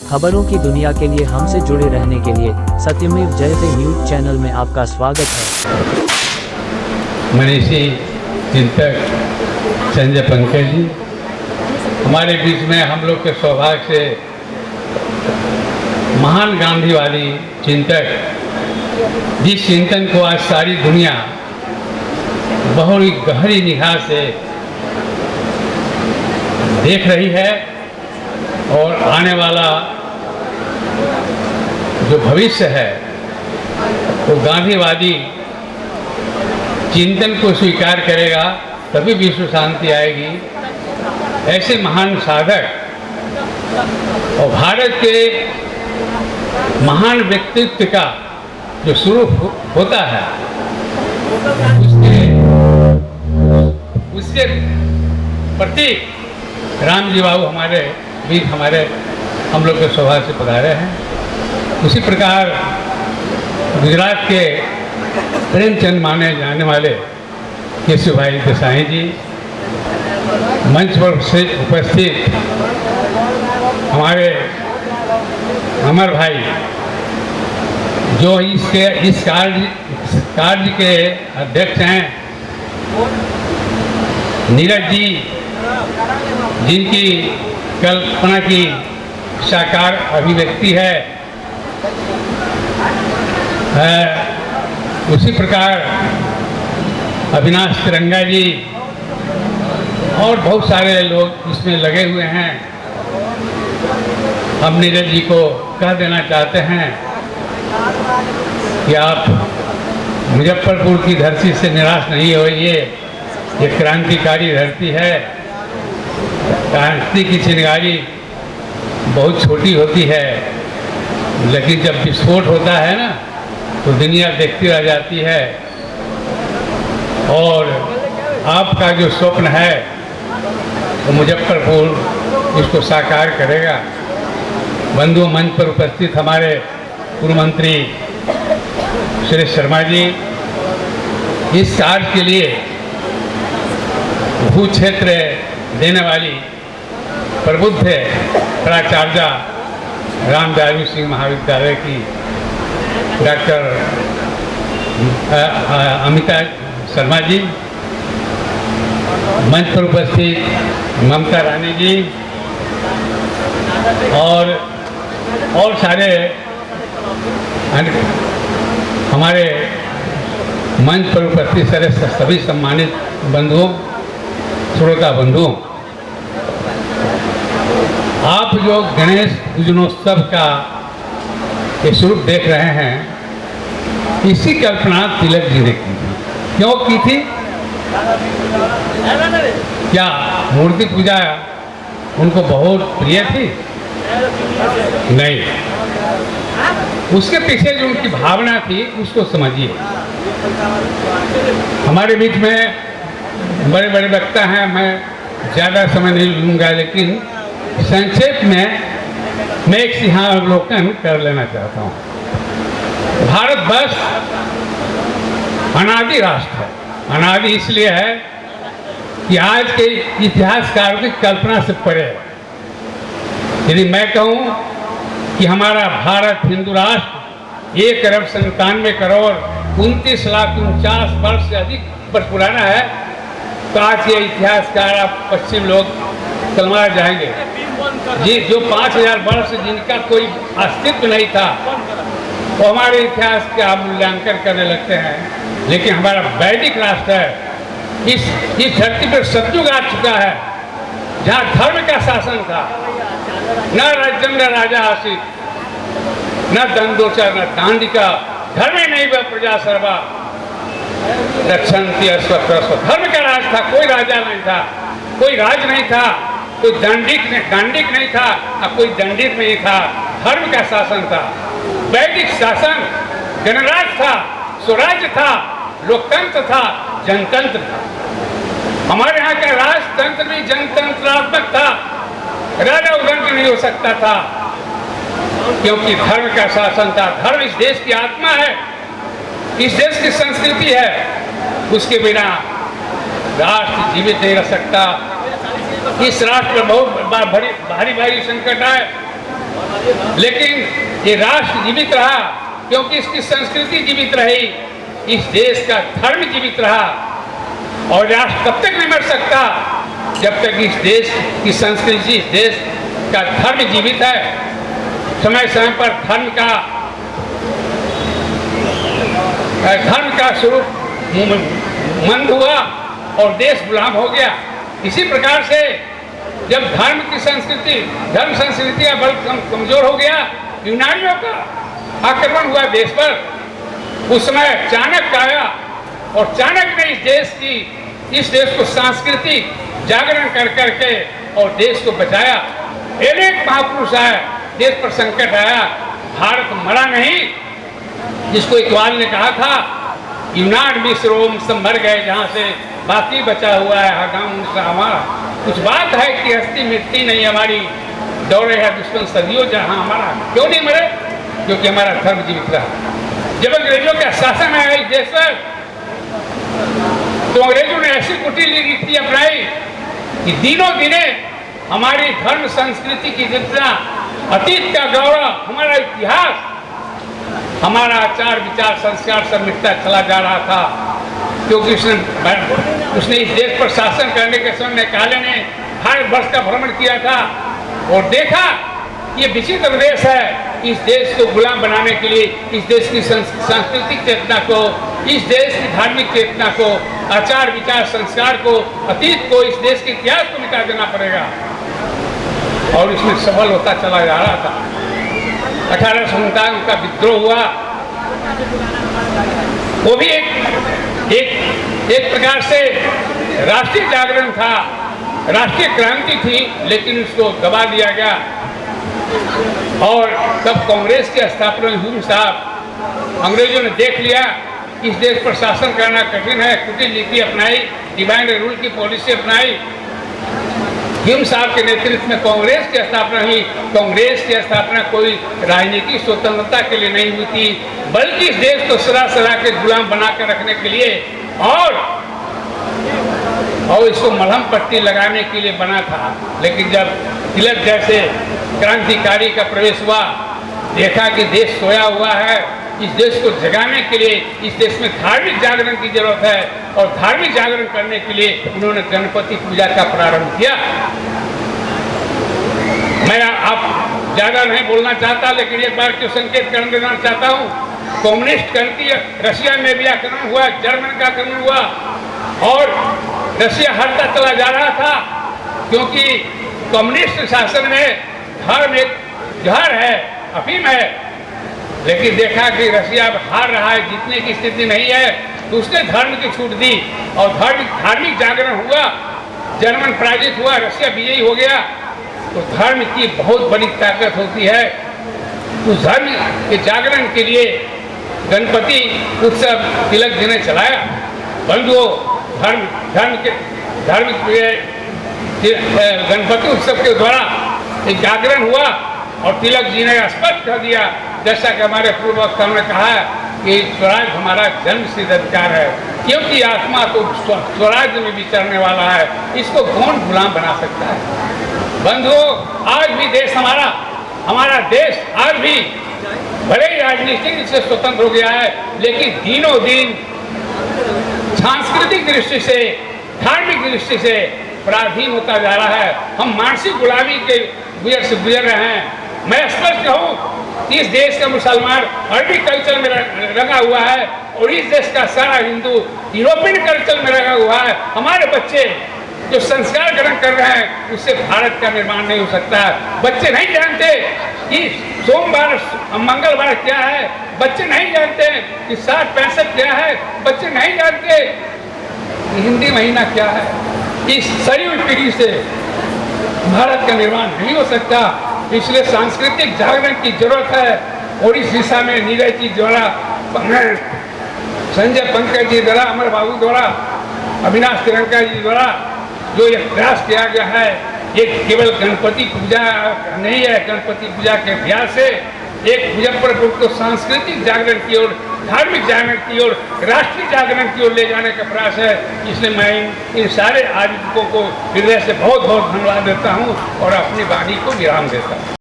खबरों की दुनिया के लिए हमसे जुड़े रहने के लिए सत्यमेव जयते न्यूज चैनल में आपका स्वागत है। मनीषी चिंतक संजय पंकज जी हमारे बीच में, हम लोग के सौभाग्य से महान गांधीवादी चिंतक, जिस चिंतन को आज सारी दुनिया बहुत ही गहरी निगाह से देख रही है और आने वाला जो भविष्य है वो गांधीवादी चिंतन को स्वीकार करेगा, तभी विश्व शांति आएगी। ऐसे महान साधक और भारत के महान व्यक्तित्व का जो शुरू होता है उसके प्रतीक राम जी बाबू हमारे बीच, हम लोग के स्वभाव से पधारे हैं। उसी प्रकार गुजरात के प्रेमचंद माने जाने वाले केशव भाई देसाई जी, मंच पर से उपस्थित हमारे अमर भाई जो इस कार्य के अध्यक्ष हैं, नीरज जी जिनकी कल्पना की साकार अभिव्यक्ति है, उसी प्रकार अविनाश तिरंगा जी और बहुत सारे लोग इसमें लगे हुए हैं। हम नीरज जी को कह देना चाहते हैं कि आप मुजफ्फरपुर की धरती से निराश नहीं होइए। ये क्रांतिकारी धरती है। क्रांति की चिंगारी बहुत छोटी होती है, लेकिन जब विस्फोट होता है ना तो दुनिया देखती रह जाती है। और आपका जो स्वप्न है वो मुजफ्फरपुर इसको साकार करेगा। बंधु मंच पर उपस्थित हमारे पूर्व मंत्री श्री शर्मा जी, इस कार्य के लिए भू क्षेत्र देने वाली प्रबुद्ध प्राचार्य रामदारू सिंह महाविद्यालय की डॉक्टर अमिता शर्मा जी, मंच पर उपस्थित ममता रानी जी और सारे हमारे मंच पर उपस्थित सभी सम्मानित बंधुओं, श्रोता बंधुओं, आप जो गणेश पूजनोत्सव का ये स्वरूप देख रहे हैं, इसी कल्पना तिलक जी ने की थी। क्यों की थी? क्या मूर्ति पूजा उनको बहुत प्रिय थी? नहीं, उसके पीछे जो उनकी भावना थी उसको समझिए। हमारे बीच में बड़े बड़े वक्ता हैं, मैं ज़्यादा समय नहीं लूँगा, लेकिन संक्षेप में मैं एक सिंहावलोकन कर लेना चाहता हूँ। भारतवर्ष अनादि राष्ट्र है। अनादि इसलिए है कि आज के इतिहासकारों की कल्पना से परे है। यदि मैं कहूँ कि हमारा भारत हिंदू राष्ट्र 1,97,29,49,49 वर्ष से अधिक वर्ष पुराना है, तो आज ये इतिहासकार आप पश्चिम लोग तलवा जाएंगे जी, जो 5,000 वर्ष जिनका कोई अस्तित्व नहीं था वो हमारे इतिहास का मूल्यांकन करने लगते हैं। लेकिन हमारा वैदिक राष्ट्र है। इस धरती पर सतयुग आ चुका है जहाँ धर्म का शासन था। न राज्यम न राजा आसित, न दंडोचर न दांडिका, धर्म नहीं वह प्रजा सर्वा रक्षन्ति अस्वत्र। धर्म का राज था, कोई राजा नहीं था, कोई राज नहीं था, कोई दांडिक नहीं था, कोई दंडित नहीं था। धर्म का शासन था, वैदिक शासन, गणराज था, स्वराज्य था, लोकतंत्र था, जनतंत्र था। हमारे यहाँ का राजतंत्र भी जनतंत्रात्मक था, राजा उदंड नहीं हो सकता था, क्योंकि धर्म का शासन था। धर्म इस देश की आत्मा है, इस देश की संस्कृति है। उसके बिना राष्ट्र जीवित नहीं रह सकता। इस राष्ट्र में बहुत भारी भारी संकट आए लेकिन ये राष्ट्र जीवित रहा क्योंकि इसकी संस्कृति जीवित रही, इस देश का धर्म जीवित रहा। और राष्ट्र तब तक नहीं मर सकता जब तक इस देश की संस्कृति, इस देश का धर्म जीवित है। समय समय पर धर्म का स्वरूप मंद हुआ और देश गुलाम हो गया। इसी प्रकार से जब धर्म संस्कृति का बल कमजोर हो गया, यूनानियों का आक्रमण हुआ देश पर, उस समय चाणक्य आया और चाणक्य ने इस देश को सांस्कृतिक जागरण कर करके और देश को बचाया। अनेक महापुरुष आए, देश पर संकट आया, भारत मरा नहीं। जिसको इकबाल ने कहा था, यूनान मिस्रोम सब मर गए जहाँ से, बाकी बचा हुआ है हगाम उनका हमारा। कुछ बात है कि हस्ती मिटती नहीं हमारी, दौड़े है दुश्मन सदियों जहाँ हमारा। क्यों नहीं मरे? क्योंकि हमारा धर्म जीवित रहा। जब अंग्रेजों का शासन आया इस देश पर, तो अंग्रेजों ने ऐसी कुटिल नीति अपनाई कि दिनों दिने हमारी धर्म संस्कृति की जितना अतीत का गौरव, हमारा इतिहास, हमारा आचार विचार संस्कार सब मिटता चला जा रहा था। क्योंकि उसने इस देश पर शासन करने के समय काले ने भारत वर्ष का भ्रमण किया था और देखा ये विचित्र देश है। इस देश को गुलाम बनाने के लिए, इस देश की सांस्कृतिक चेतना को, इस देश की धार्मिक चेतना को, आचार विचार संस्कार को, अतीत को, इस देश के इतिहास को मिटा देना पड़ेगा। और इसमें सफल होता चला जा रहा था। 1857 का विद्रोह हुआ, वो भी एक प्रकार से राष्ट्रीय जागरण था, राष्ट्रीय क्रांति थी, लेकिन उसको दबा दिया गया। और तब कांग्रेस की स्थापना हुई साहब, अंग्रेजों ने देख लिया इस देश पर शासन करना कठिन है, कुटिल नीति अपनाई, डिवाइड रूल की पॉलिसी अपनाई। ह्यूम साहब के नेतृत्व में कांग्रेस की स्थापना हुई। कांग्रेस की स्थापना कोई राजनीतिक स्वतंत्रता के लिए नहीं हुई थी, बल्कि इस देश को सरा के गुलाम बनाकर रखने के लिए और इसको मलहम पट्टी लगाने के लिए बना था। लेकिन जब तिलक जैसे क्रांतिकारी का प्रवेश हुआ, देखा कि देश सोया हुआ है, इस देश को जगाने के लिए इस देश में धार्मिक जागरण की जरूरत है और धार्मिक जागरण करने के लिए उन्होंने गणपति पूजा का प्रारंभ किया। मैं आप ज्यादा नहीं बोलना चाहता, लेकिन एक बार क्यों संकेत कर देना चाहता हूँ। कम्युनिस्ट करती रशिया में भी आक्रमण हुआ, जर्मन का आक्रमण हुआ और रशिया हारता चला जा रहा था, क्योंकि कम्युनिस्ट शासन में धर्म एक जहर है, अफीम है। लेकिन देखा कि रशिया हार रहा है, जीतने की स्थिति नहीं है, तो उसने धर्म की छूट दी और धार्मिक जागरण हुआ। जर्मन पराजित हुआ, रशिया विजयी हो गया। तो धर्म की बहुत बड़ी ताकत होती है। उस धर्म के जागरण के लिए गणपति उत्सव तिलक जी ने चलाया। बंधुओं, गणपति उत्सव के द्वारा एक जागरण हुआ और तिलक जी ने स्पष्ट कर दिया, जैसा कि हमारे पूर्व वक्ता ने कहा कि स्वराज हमारा जन्म सिद्ध अधिकार है, क्योंकि आत्मा तो स्वराज में विचरने वाला है, इसको कौन गुलाम बना सकता है। बंधुओं, आज भी देश हमारा देश आज भी भले ही राजनीतिक से स्वतंत्र हो गया है, लेकिन दिनों दिन सांस्कृतिक दृष्टि से, धार्मिक दृष्टि से पराधीन होता जा रहा है। हम मानसिक गुलामी के गुजर से गुजर रहे हैं। मैं स्पष्ट कहूँ, इस देश का मुसलमान अरबी कल्चर में रंगा हुआ है और इस देश का सारा हिंदू यूरोपियन कल्चर में रंगा हुआ है। हमारे बच्चे जो संस्कार ग्रहण कर रहे हैं, उससे भारत का निर्माण नहीं हो सकता। बच्चे नहीं जानते कि सोमवार मंगलवार क्या है, बच्चे नहीं जानते कि 60-65 क्या है, बच्चे नहीं जानते कि हिंदी महीना क्या है। इस सही हुई पीढ़ी से भारत का निर्माण नहीं हो सकता। इसलिए सांस्कृतिक जागरण की जरूरत है और इस दिशा में नीरज जी द्वारा, संजय पंकज जी द्वारा, अमर बाबू द्वारा, अविनाश तिरंगा जी द्वारा जो ये प्रयास किया गया है, ये केवल गणपति पूजा नहीं है। गणपति पूजा के अभ्यास से एक मुजफ्फरपुर को सांस्कृतिक जागरण की ओर, धार्मिक जागरण की ओर, राष्ट्रीय जागरण की ओर ले जाने का प्रयास है। इसलिए मैं इन सारे आयोजकों को हृदय से बहुत बहुत धन्यवाद देता हूँ और अपनी वाणी को विराम देता हूँ।